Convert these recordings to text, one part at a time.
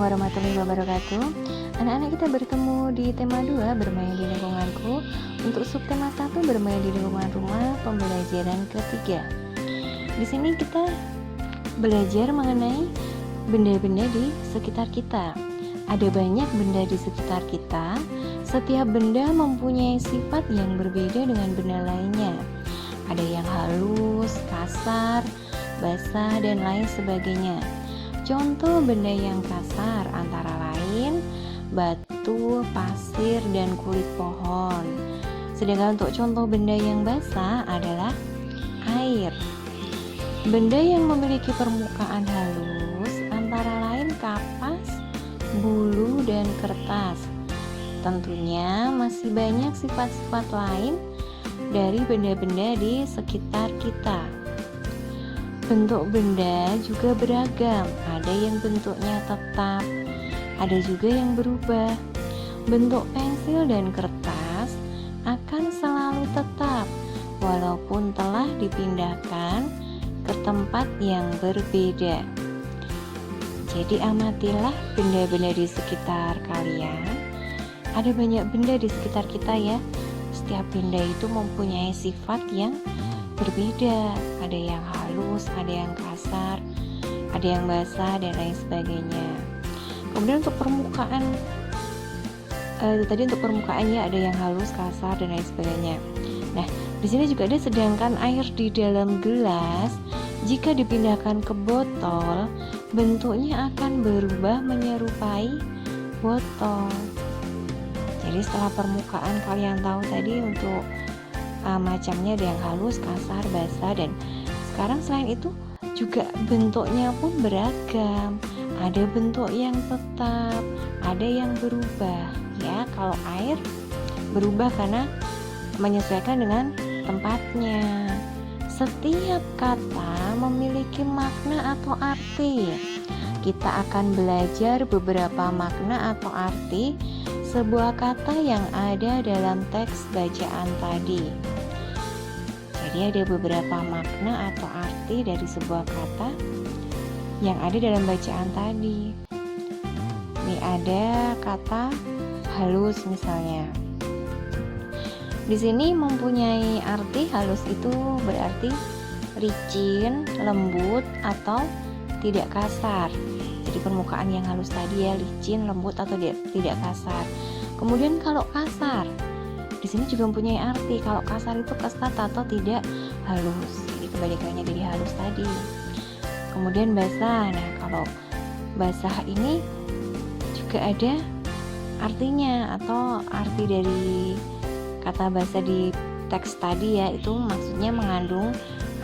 warahmatullahi wabarakatuh. Anak-anak, kita bertemu di tema 2 bermain di lingkunganku. Untuk subtema 1 bermain di lingkungan rumah, pembelajaran ketiga. Di sini kita belajar mengenai benda-benda di sekitar kita. Ada banyak benda di sekitar kita. Setiap benda mempunyai sifat yang berbeda dengan benda lainnya. Ada yang halus, kasar, basah, dan lain sebagainya. Contoh benda yang kasar antara lain batu, pasir, dan kulit pohon. Sedangkan untuk contoh benda yang basah adalah air. Benda yang memiliki permukaan halus antara lain kapas, bulu, dan kertas. Tentunya masih banyak sifat-sifat lain dari benda-benda di sekitar kita. Bentuk benda juga beragam, ada yang bentuknya tetap, ada juga yang berubah. Bentuk pensil dan kertas akan selalu tetap, walaupun telah dipindahkan ke tempat yang berbeda. Jadi amatilah benda-benda di sekitar kalian. Ada banyak benda di sekitar kita ya. Setiap benda itu mempunyai sifat yang berbeda, ada yang halus, ada yang kasar, ada yang basah, dan lain sebagainya. Kemudian untuk permukaan, tadi untuk permukaannya ada yang halus, kasar, dan lain sebagainya. Nah, di sini juga ada sedangkan air di dalam gelas jika dipindahkan ke botol, bentuknya akan berubah menyerupai botol. Jadi setelah permukaan kalian tahu tadi untuk macamnya ada yang halus, kasar, basah, dan sekarang selain itu juga bentuknya pun beragam. Ada bentuk yang tetap, ada yang berubah. Ya, kalau air berubah karena menyesuaikan dengan tempatnya. Setiap kata memiliki makna atau arti. Kita akan belajar beberapa makna atau arti sebuah kata yang ada dalam teks bacaan tadi. Jadi ada beberapa makna atau arti dari sebuah kata yang ada dalam bacaan tadi. Ini ada kata halus misalnya. Di sini mempunyai arti halus itu berarti licin, lembut, atau tidak kasar. Jadi permukaan yang halus tadi ya, licin, lembut, atau tidak kasar. Kemudian kalau kasar, di sini juga mempunyai arti. Kalau kasar itu ketat atau tidak halus. Jadi kebalikannya dari halus tadi. Kemudian basah. Nah, kalau basah ini juga ada artinya atau arti dari kata basah di teks tadi ya, itu maksudnya mengandung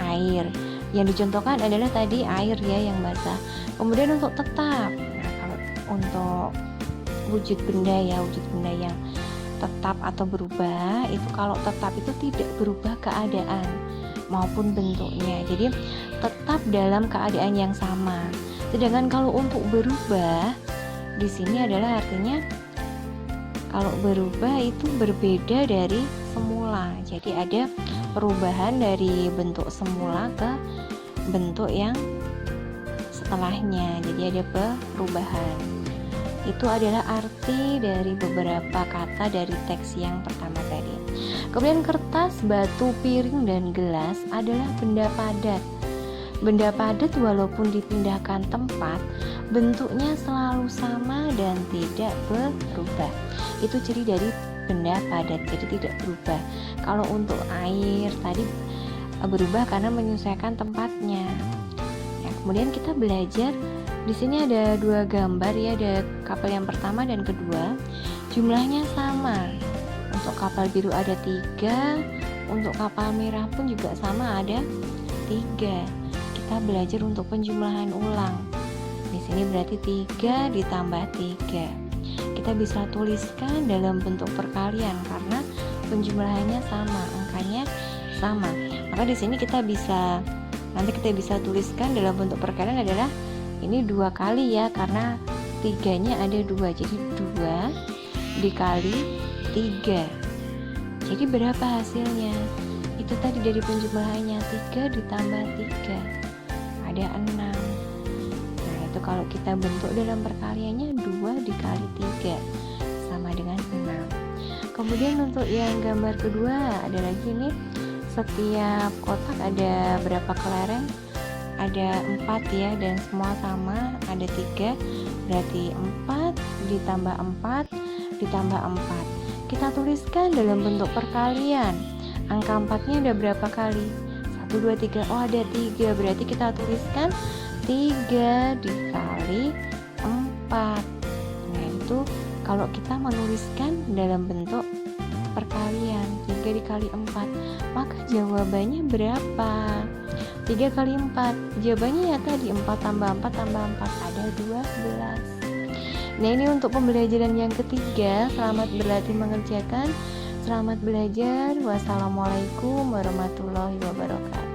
air. Yang dicontohkan adalah tadi air ya yang basah. Kemudian untuk tetap. Nah, kalau untuk wujud benda ya, wujud benda yang tetap atau berubah, itu kalau tetap itu tidak berubah keadaan maupun bentuknya. Jadi tetap dalam keadaan yang sama. Sedangkan kalau untuk berubah di sini adalah artinya kalau berubah itu berbeda dari semula. Jadi ada perubahan dari bentuk semula ke bentuk yang setelahnya. Jadi ada perubahan. Itu adalah arti dari beberapa kata dari teks yang pertama tadi. Kemudian kertas, batu, piring, dan gelas adalah benda padat. Benda padat walaupun dipindahkan tempat, bentuknya selalu sama dan tidak berubah. Itu ciri dari benda padat, jadi tidak berubah. Kalau untuk air tadi berubah karena menyesuaikan tempatnya. Ya, kemudian kita belajar di sini ada dua gambar ya, ada kapal yang pertama dan kedua. Jumlahnya sama. Untuk kapal biru ada 3, untuk kapal merah pun juga sama, ada 3. Kita belajar untuk penjumlahan ulang. Di sini berarti 3 ditambah 3. Kita bisa tuliskan dalam bentuk perkalian karena penjumlahannya sama, angkanya sama. Maka di sini nanti kita bisa tuliskan dalam bentuk perkalian adalah ini 2 kali ya, karena 3-nya ada 2, jadi 2 dikali 3. Jadi berapa hasilnya? Itu tadi dari penjumlahannya 3 ditambah 3 ada 6. Nah, itu kalau kita bentuk dalam perkaliannya 2 dikali 3 sama dengan 6. Kemudian untuk yang gambar kedua ada lagi nih, setiap kotak ada berapa kelereng? Ada 4 ya, dan semua sama, ada 3, berarti 4 ditambah 4 ditambah 4. Kita tuliskan dalam bentuk perkalian. Angka 4-nya ada berapa kali? 1, 2, 3. Oh, ada 3, berarti kita tuliskan 3 dikali 4. Nah, itu kalau kita menuliskan dalam bentuk perkalian 3 dikali 4, maka jawabannya berapa? 3 kali 4, jawabannya ya tadi 4 tambah 4 tambah 4, ada 12. Nah, ini untuk pembelajaran yang ketiga. Selamat berlatih mengerjakan, selamat belajar. Wassalamualaikum warahmatullahi wabarakatuh.